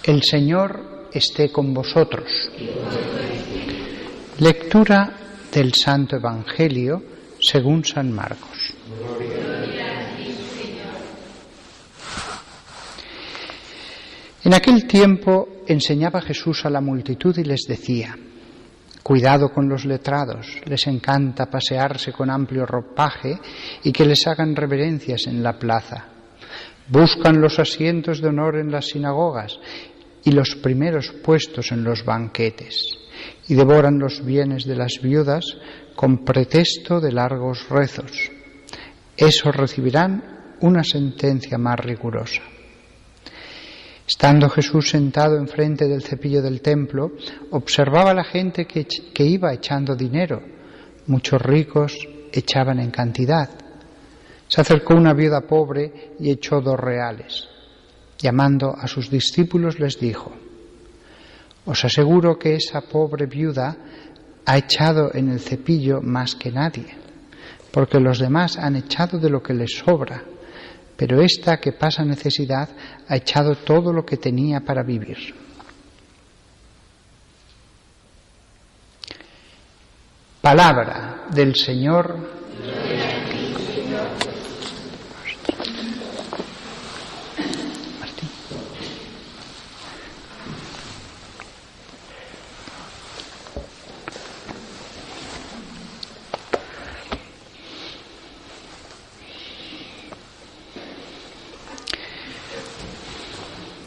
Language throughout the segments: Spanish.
El Señor esté con vosotros. Lectura del Santo Evangelio según San Marcos. En aquel tiempo enseñaba Jesús a la multitud y les decía: cuidado con los letrados, les encanta pasearse con amplio ropaje y que les hagan reverencias en la plaza. Buscan los asientos de honor en las sinagogas y los primeros puestos en los banquetes, y devoran los bienes de las viudas con pretexto de largos rezos. Esos recibirán una sentencia más rigurosa. Estando Jesús sentado enfrente del cepillo del templo, observaba a la gente que iba echando dinero. Muchos ricos echaban en cantidad. Se acercó una viuda pobre y echó 2 reales. Llamando a sus discípulos les dijo: os aseguro que esa pobre viuda ha echado en el cepillo más que nadie, porque los demás han echado de lo que les sobra, pero esta que pasa necesidad ha echado todo lo que tenía para vivir. Palabra del Señor.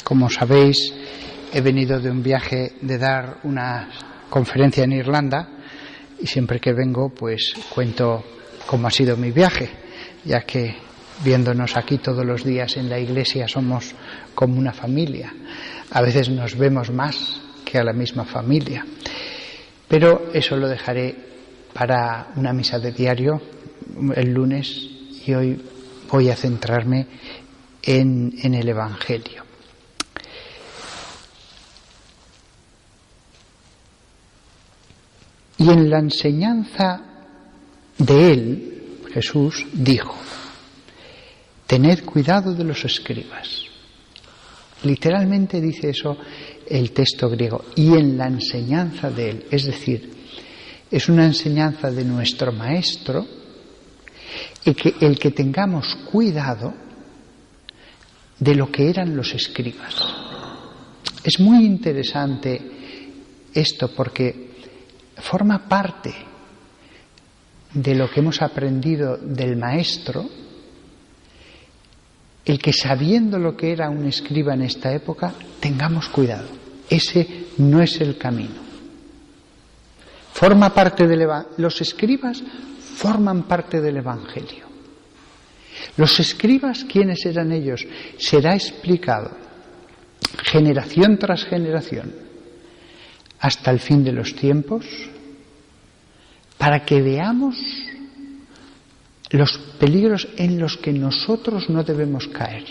Como sabéis, he venido de un viaje de dar una conferencia en Irlanda y siempre que vengo pues cuento cómo ha sido mi viaje, ya que viéndonos aquí todos los días en la iglesia somos como una familia. A veces nos vemos más que a la misma familia, pero eso lo dejaré para una misa de diario el lunes y hoy voy a centrarme en el Evangelio. Y en la enseñanza de él, Jesús dijo: tened cuidado de los escribas. Literalmente dice eso el texto griego, y en la enseñanza de él, es decir, es una enseñanza de nuestro Maestro, el que tengamos cuidado de lo que eran los escribas. Es muy interesante esto porque forma parte de lo que hemos aprendido del Maestro, el que sabiendo lo que era un escriba en esta época, tengamos cuidado. Ese no es el camino. Forma parte los escribas forman parte del Evangelio. Los escribas, ¿quiénes eran ellos? Será explicado generación tras generación hasta el fin de los tiempos, para que veamos los peligros en los que nosotros no debemos caer.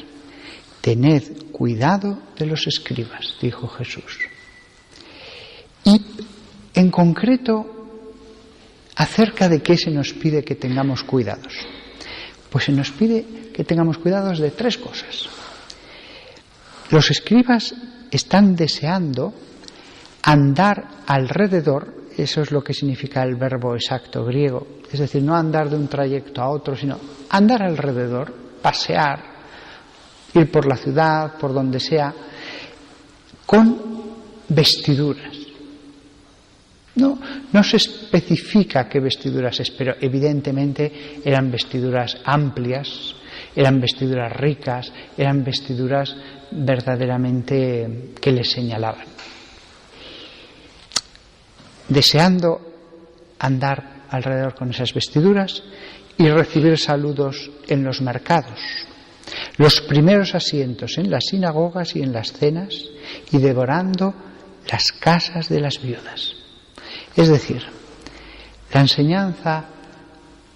Tened cuidado de los escribas, dijo Jesús. Y en concreto, acerca de qué se nos pide que tengamos cuidados. Pues se nos pide que tengamos cuidados de 3 cosas. Los escribas están deseando andar alrededor, eso es lo que significa el verbo exacto griego, es decir, no andar de un trayecto a otro, sino andar alrededor, pasear, ir por la ciudad, por donde sea, con vestiduras. No se especifica qué vestiduras es, pero evidentemente eran vestiduras amplias, eran vestiduras ricas, eran vestiduras verdaderamente que les señalaban. Deseando andar alrededor con esas vestiduras y recibir saludos en los mercados, los primeros asientos en las sinagogas y en las cenas, y devorando las casas de las viudas. Es decir, la enseñanza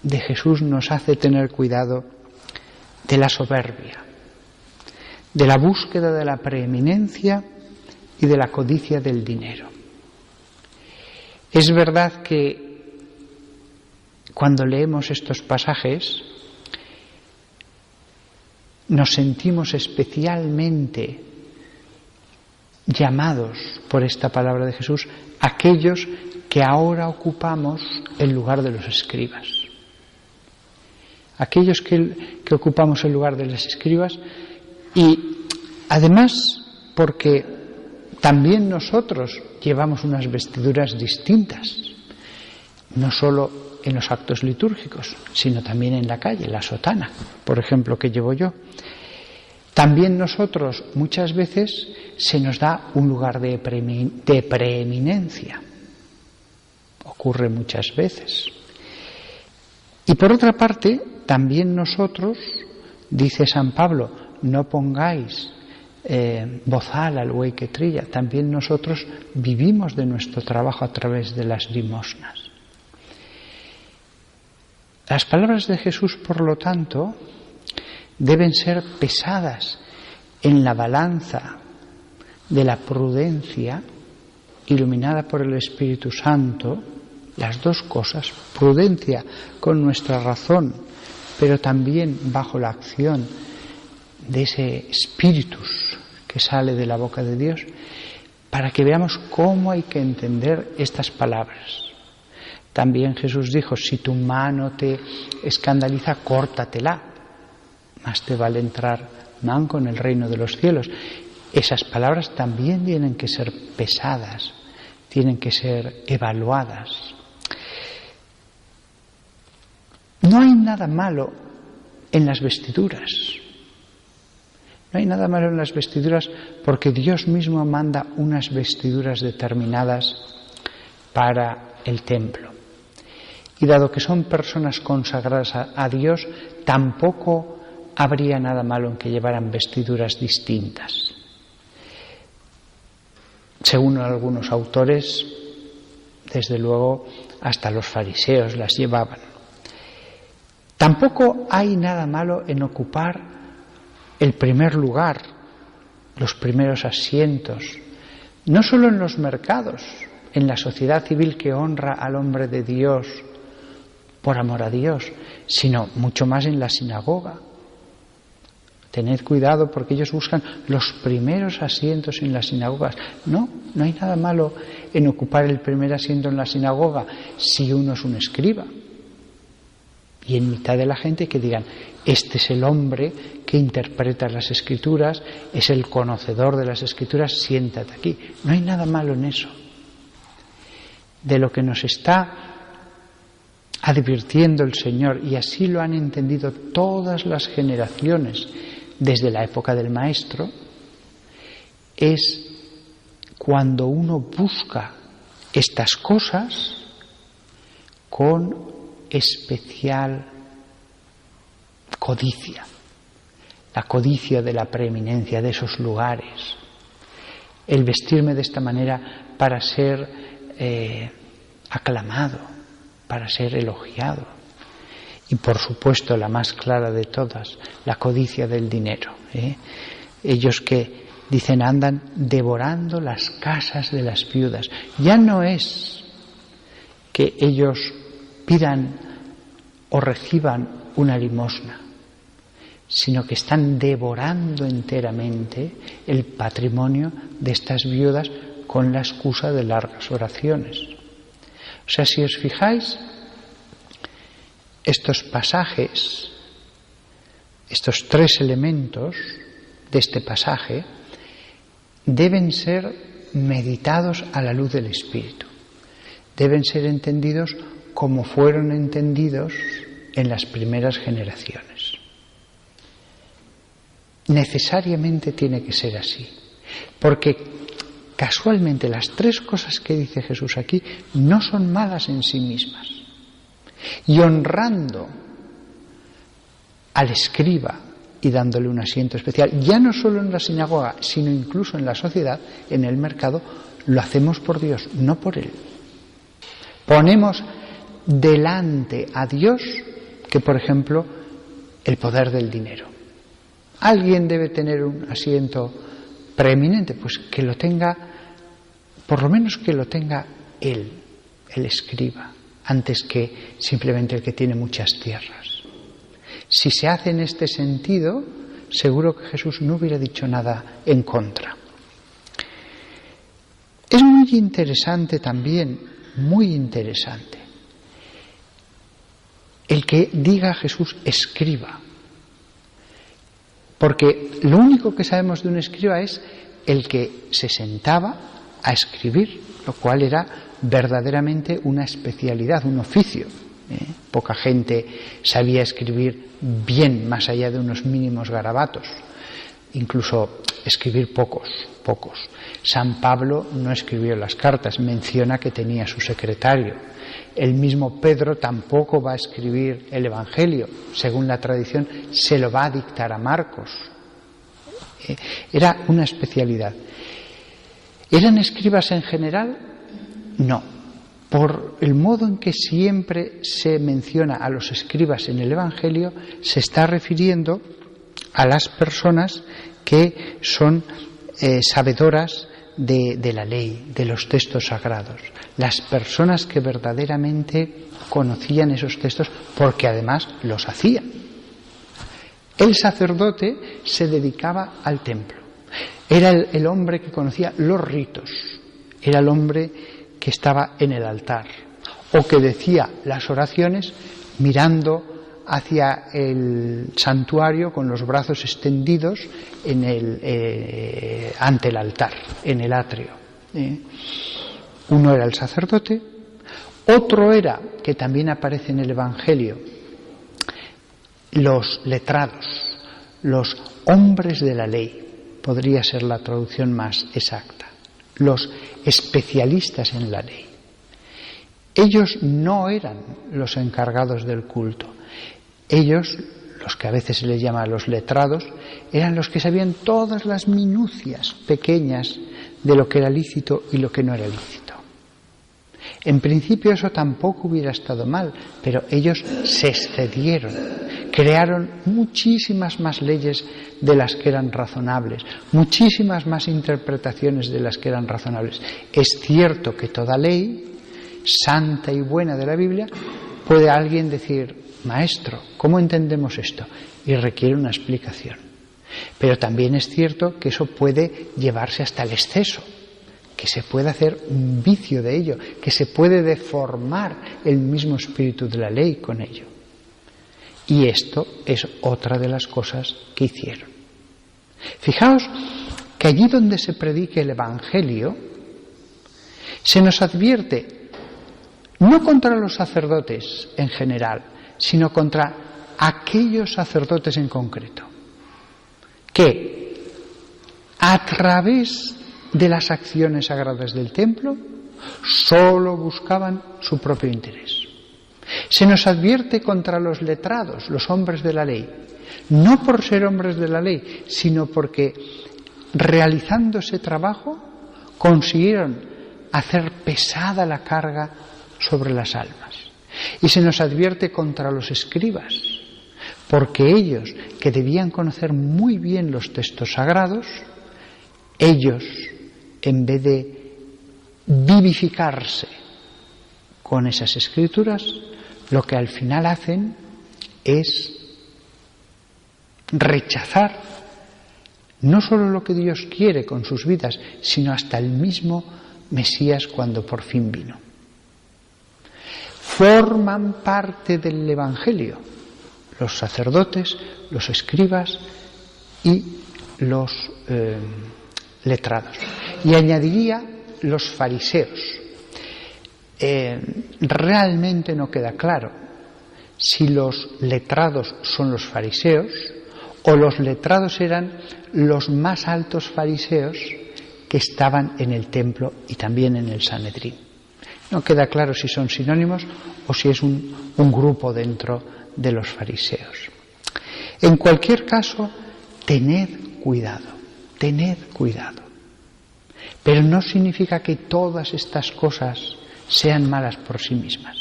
de Jesús nos hace tener cuidado de la soberbia, de la búsqueda de la preeminencia y de la codicia del dinero. Es verdad que cuando leemos estos pasajes nos sentimos especialmente llamados por esta palabra de Jesús aquellos que ahora ocupamos el lugar de los escribas. Aquellos que ocupamos el lugar de los escribas, y además porque también nosotros llevamos unas vestiduras distintas, no solo en los actos litúrgicos, sino también en la calle, la sotana, por ejemplo, que llevo yo. También nosotros muchas veces se nos da un lugar de preeminencia. Ocurre muchas veces. Y por otra parte, también nosotros, dice San Pablo, no pongáis bozal al buey que trilla. También nosotros vivimos de nuestro trabajo a través de las limosnas. Las palabras de Jesús, por lo tanto, deben ser pesadas en la balanza de la prudencia, iluminada por el Espíritu Santo, las dos cosas, prudencia con nuestra razón, pero también bajo la acción de ese Spiritus que sale de la boca de Dios, para que veamos cómo hay que entender estas palabras. También Jesús dijo, si tu mano te escandaliza, córtatela. Más te vale entrar manco en el reino de los cielos. Esas palabras también tienen que ser pesadas, tienen que ser evaluadas. No hay nada malo en las vestiduras. No hay nada malo en las vestiduras porque Dios mismo manda unas vestiduras determinadas para el templo. Y dado que son personas consagradas a Dios, tampoco habría nada malo en que llevaran vestiduras distintas. Según algunos autores, desde luego hasta los fariseos las llevaban. Tampoco hay nada malo en ocupar el primer lugar, los primeros asientos, no solo en los mercados, en la sociedad civil que honra al hombre de Dios por amor a Dios, sino mucho más en la sinagoga. Tened cuidado porque ellos buscan los primeros asientos en las sinagogas. No hay nada malo en ocupar el primer asiento en la sinagoga si uno es un escriba. Y en mitad de la gente que digan, este es el hombre que interpreta las Escrituras, es el conocedor de las Escrituras, siéntate aquí. No hay nada malo en eso. De lo que nos está advirtiendo el Señor, y así lo han entendido todas las generaciones desde la época del Maestro, es cuando uno busca estas cosas con especial codicia, la codicia de la preeminencia de esos lugares, el vestirme de esta manera para ser aclamado, para ser elogiado. Y por supuesto la más clara de todas, la codicia del dinero. Ellos que dicen andan devorando las casas de las viudas. Ya no es que ellos pidan o reciban una limosna, sino que están devorando enteramente el patrimonio de estas viudas con la excusa de largas oraciones. O sea, si os fijáis, estos pasajes, estos tres elementos de este pasaje, deben ser meditados a la luz del Espíritu. Deben ser entendidos como fueron entendidos en las primeras generaciones. Necesariamente tiene que ser así, porque casualmente las tres cosas que dice Jesús aquí no son malas en sí mismas. Y honrando al escriba y dándole un asiento especial, ya no solo en la sinagoga, sino incluso en la sociedad, en el mercado, lo hacemos por Dios, no por él. Ponemos delante a Dios que, por ejemplo, el poder del dinero. ¿Alguien debe tener un asiento preeminente? Pues que lo tenga, por lo menos que lo tenga él, el escriba, antes que simplemente el que tiene muchas tierras. Si se hace en este sentido, seguro que Jesús no hubiera dicho nada en contra. Es muy interesante también, muy interesante, el que diga Jesús escriba. Porque lo único que sabemos de un escriba es el que se sentaba a escribir, lo cual era verdaderamente una especialidad, un oficio. Poca gente sabía escribir bien, más allá de unos mínimos garabatos. Incluso escribir pocos. San Pablo no escribió las cartas, menciona que tenía su secretario. El mismo Pedro tampoco va a escribir el Evangelio, según la tradición se lo va a dictar a Marcos. Era una especialidad. ¿Eran escribas en general? No. Por el modo en que siempre se menciona a los escribas en el Evangelio, se está refiriendo a las personas que son sabedoras de la ley, de los textos sagrados, las personas que verdaderamente conocían esos textos porque además los hacían. El sacerdote se dedicaba al templo, era el hombre que conocía los ritos, era el hombre que estaba en el altar o que decía las oraciones mirando hacia el santuario con los brazos extendidos ante el altar, en el atrio. Uno era el sacerdote, otro era, que también aparece en el Evangelio, los letrados, los hombres de la ley, podría ser la traducción más exacta, los especialistas en la ley. Ellos no eran los encargados del culto. Ellos, los que a veces se les llama los letrados, eran los que sabían todas las minucias pequeñas de lo que era lícito y lo que no era lícito. En principio eso tampoco hubiera estado mal, pero ellos se excedieron, crearon muchísimas más leyes de las que eran razonables, muchísimas más interpretaciones de las que eran razonables. Es cierto que toda ley santa y buena de la Biblia puede alguien decir: maestro, ¿cómo entendemos esto? Y requiere una explicación. Pero también es cierto que eso puede llevarse hasta el exceso, que se puede hacer un vicio de ello, que se puede deformar el mismo espíritu de la ley con ello. Y esto es otra de las cosas que hicieron. Fijaos que allí donde se predique el Evangelio, se nos advierte no contra los sacerdotes en general, sino contra aquellos sacerdotes en concreto, que a través de las acciones sagradas del templo solo buscaban su propio interés. Se nos advierte contra los letrados, los hombres de la ley, no por ser hombres de la ley, sino porque realizando ese trabajo consiguieron hacer pesada la carga sobre las almas. Y se nos advierte contra los escribas, porque ellos, que debían conocer muy bien los textos sagrados, ellos, en vez de vivificarse con esas escrituras, lo que al final hacen es rechazar no solo lo que Dios quiere con sus vidas, sino hasta el mismo Mesías cuando por fin vino. Forman parte del Evangelio los sacerdotes, los escribas y los letrados. Y añadiría los fariseos. Realmente no queda claro si los letrados son los fariseos o los letrados eran los más altos fariseos que estaban en el templo y también en el Sanedrín. No queda claro si son sinónimos o si es un grupo dentro de los fariseos. En cualquier caso, tened cuidado. Pero no significa que todas estas cosas sean malas por sí mismas.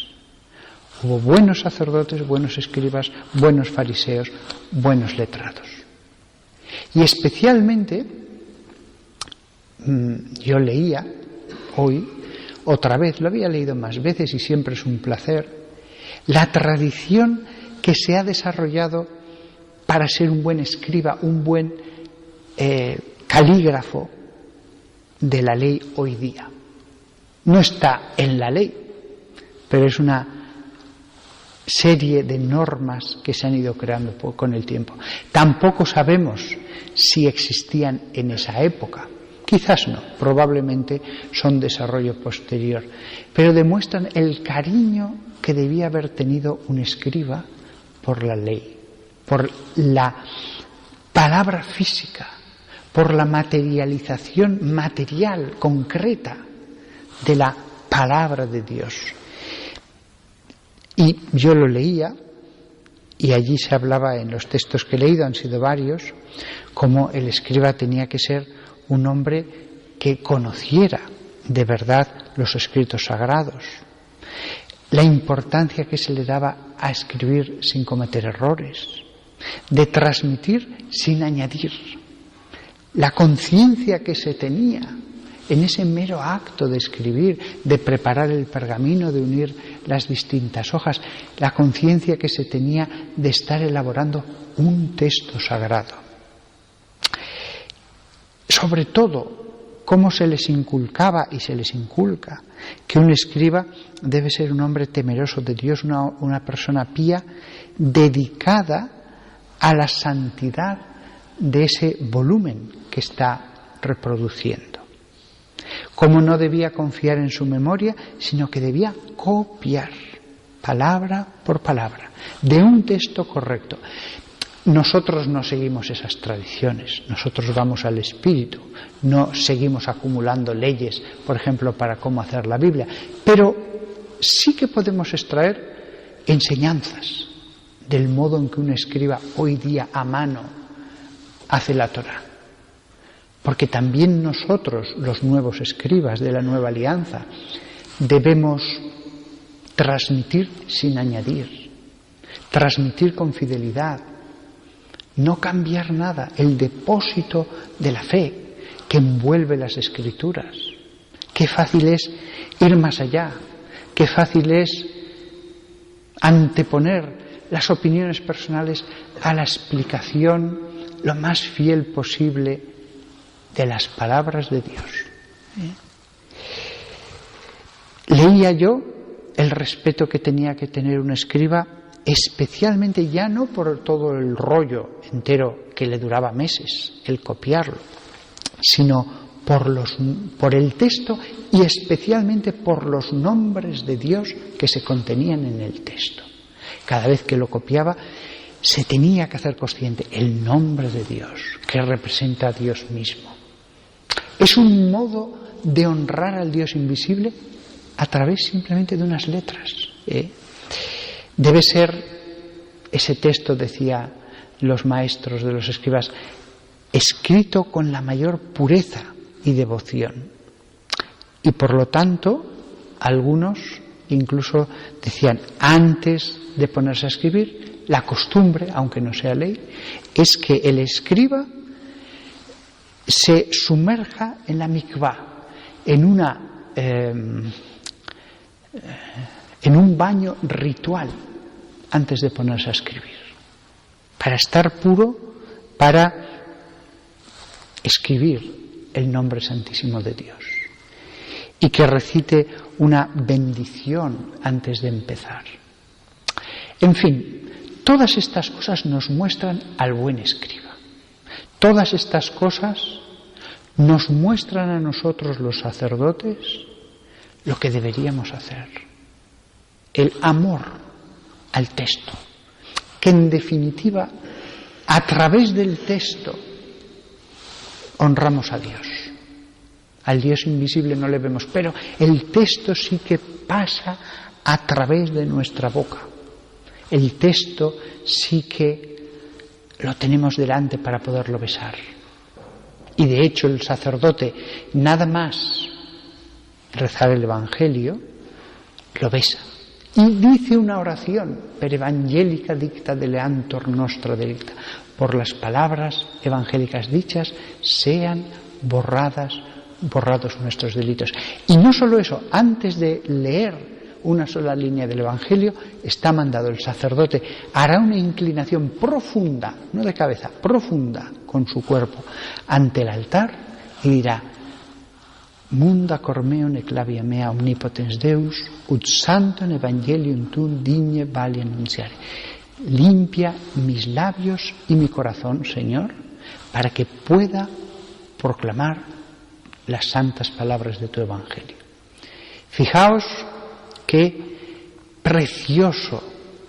Hubo buenos sacerdotes, buenos escribas, buenos fariseos, buenos letrados. Y especialmente, yo leía hoy, otra vez, lo había leído más veces y siempre es un placer, la tradición que se ha desarrollado para ser un buen escriba, un buen calígrafo de la ley hoy día. no está en la ley, pero es una serie de normas que se han ido creando con el tiempo. Tampoco sabemos si existían en esa época. Quizás no, probablemente son desarrollo posterior, pero demuestran el cariño que debía haber tenido un escriba por la ley, por la palabra física, por la materialización material, concreta, de la palabra de Dios. Y yo lo leía, y allí se hablaba en los textos que he leído, han sido varios, como el escriba tenía que ser un hombre que conociera de verdad los escritos sagrados, la importancia que se le daba a escribir sin cometer errores, de transmitir sin añadir, la conciencia que se tenía en ese mero acto de escribir, de preparar el pergamino, de unir las distintas hojas, la conciencia que se tenía de estar elaborando un texto sagrado. Sobre todo, cómo se les inculcaba y se les inculca que un escriba debe ser un hombre temeroso de Dios, una persona pía, dedicada a la santidad de ese volumen que está reproduciendo. Cómo no debía confiar en su memoria, sino que debía copiar, palabra por palabra, de un texto correcto. Nosotros no seguimos esas tradiciones, nosotros vamos al Espíritu, no seguimos acumulando leyes, por ejemplo, para cómo hacer la Biblia, pero sí que podemos extraer enseñanzas del modo en que un escriba hoy día a mano hace la Torá. Porque también nosotros, los nuevos escribas de la nueva alianza, debemos transmitir sin añadir, transmitir con fidelidad, no cambiar nada, el depósito de la fe que envuelve las Escrituras. Qué fácil es ir más allá, qué fácil es anteponer las opiniones personales a la explicación lo más fiel posible de las palabras de Dios. Leía yo el respeto que tenía que tener un escriba, especialmente ya no por todo el rollo entero que le duraba meses el copiarlo, sino por el texto y especialmente por los nombres de Dios que se contenían en el texto. Cada vez que lo copiaba se tenía que hacer consciente el nombre de Dios, que representa a Dios mismo. Es un modo de honrar al Dios invisible a través simplemente de unas letras. Debe ser ese texto, decía los maestros de los escribas, escrito con la mayor pureza y devoción. Y por lo tanto, algunos incluso decían, antes de ponerse a escribir, la costumbre, aunque no sea ley, es que el escriba se sumerja en la mikvá, en un baño ritual antes de ponerse a escribir, para estar puro, para escribir el nombre santísimo de Dios, y que recite una bendición antes de empezar. En fin, todas estas cosas nos muestran al buen escriba. Todas estas cosas nos muestran a nosotros los sacerdotes lo que deberíamos hacer. El amor al texto, que en definitiva, a través del texto, honramos a Dios. Al Dios invisible no le vemos, pero el texto sí que pasa a través de nuestra boca. El texto sí que lo tenemos delante para poderlo besar. Y de hecho el sacerdote, nada más rezar el Evangelio, lo besa. Y dice una oración, per evangelica dicta deleantur nostra delicta. Por las palabras evangélicas dichas sean borrados nuestros delitos. Y no solo eso, antes de leer una sola línea del Evangelio, está mandado el sacerdote, hará una inclinación profunda, no de cabeza, profunda con su cuerpo, ante el altar y dirá, Munda cormeon e clavia mea omnipotens Deus, ut santum evangelium tuum digne vale anunciare. Limpia mis labios y mi corazón, Señor, para que pueda proclamar las santas palabras de tu Evangelio. Fijaos qué precioso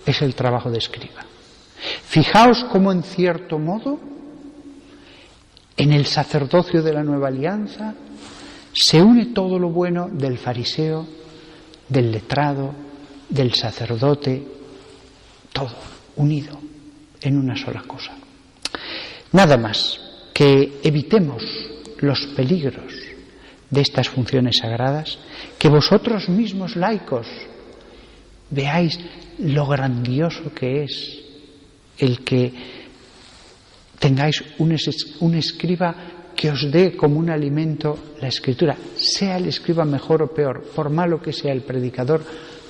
es el trabajo de escriba. Fijaos cómo, en cierto modo, en el sacerdocio de la nueva alianza se une todo lo bueno del fariseo, del letrado, del sacerdote, todo unido en una sola cosa. Nada más que evitemos los peligros de estas funciones sagradas, que vosotros mismos laicos veáis lo grandioso que es el que tengáis un escriba que os dé como un alimento la Escritura, sea el escriba mejor o peor, por malo que sea el predicador,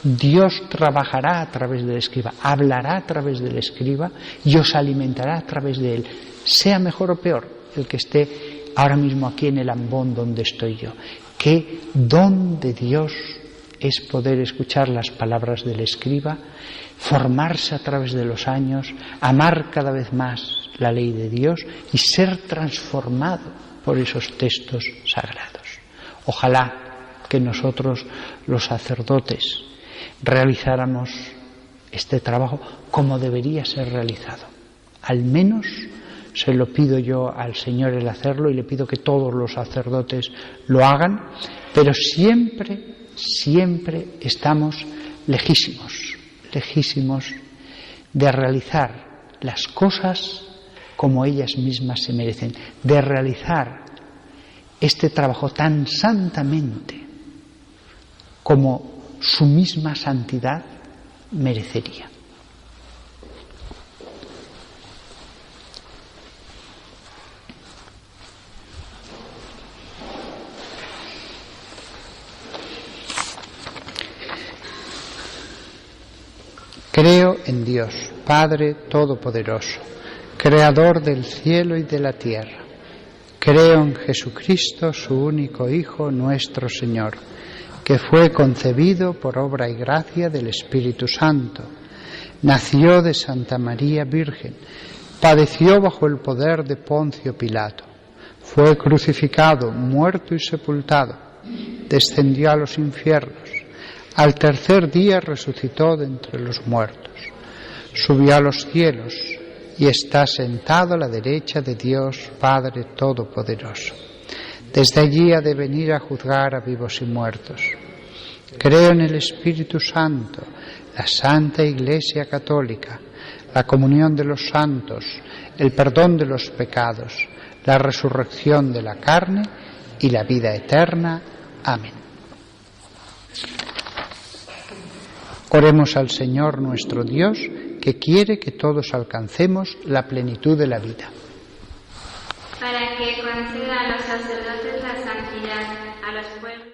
Dios trabajará a través del escriba, hablará a través del escriba y os alimentará a través de él, sea mejor o peor el que esté ahora mismo aquí en el ambón donde estoy yo. Qué don de Dios es poder escuchar las palabras del escriba, formarse a través de los años, amar cada vez más la ley de Dios y ser transformado por esos textos sagrados. Ojalá que nosotros, los sacerdotes, realizáramos este trabajo como debería ser realizado. Al menos se lo pido yo al Señor el hacerlo, y le pido que todos los sacerdotes lo hagan, pero siempre estamos lejísimos de realizar las cosas como ellas mismas se merecen, de realizar este trabajo tan santamente como su misma santidad merecería. Creo en Dios, Padre Todopoderoso, Creador del cielo y de la tierra. Creo en Jesucristo, su único Hijo, nuestro Señor, que fue concebido por obra y gracia del Espíritu Santo. Nació de Santa María Virgen, padeció bajo el poder de Poncio Pilato, fue crucificado, muerto y sepultado, descendió a los infiernos. Al tercer día resucitó de entre los muertos, subió a los cielos y está sentado a la derecha de Dios Padre Todopoderoso. Desde allí ha de venir a juzgar a vivos y muertos. Creo en el Espíritu Santo, la Santa Iglesia Católica, la comunión de los santos, el perdón de los pecados, la resurrección de la carne y la vida eterna. Amén. Oremos al Señor nuestro Dios, que quiere que todos alcancemos la plenitud de la vida. Para que conceda a los sacerdotes la santidad, a los pueblos